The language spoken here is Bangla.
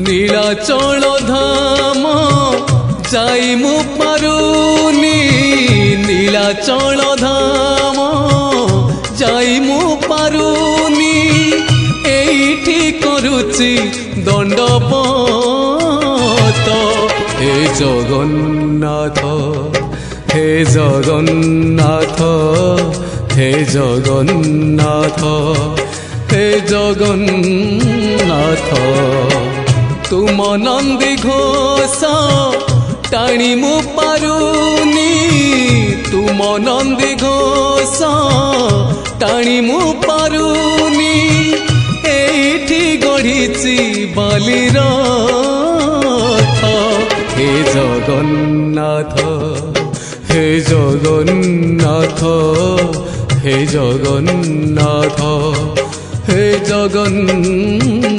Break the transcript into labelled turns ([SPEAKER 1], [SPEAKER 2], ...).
[SPEAKER 1] নীলাচল ধাম যাই মু পারুনি নীলাচল ধাম যাই মু পারুনি এইটি করুচি দণ্ডপত হে জগন্নাথ হে জগন্নাথ হে জগন্নাথ হে জগন্নাথ তুম নন্দী ঘোষ টাণি মু পারুনি তুম নন্দী ঘোষ টাণি মু পারুনি এইটি গড়িছি বালির রথ হে জগন্নাথ হে জগন্নাথ হে জগন্নাথ হে জগন্নাথ।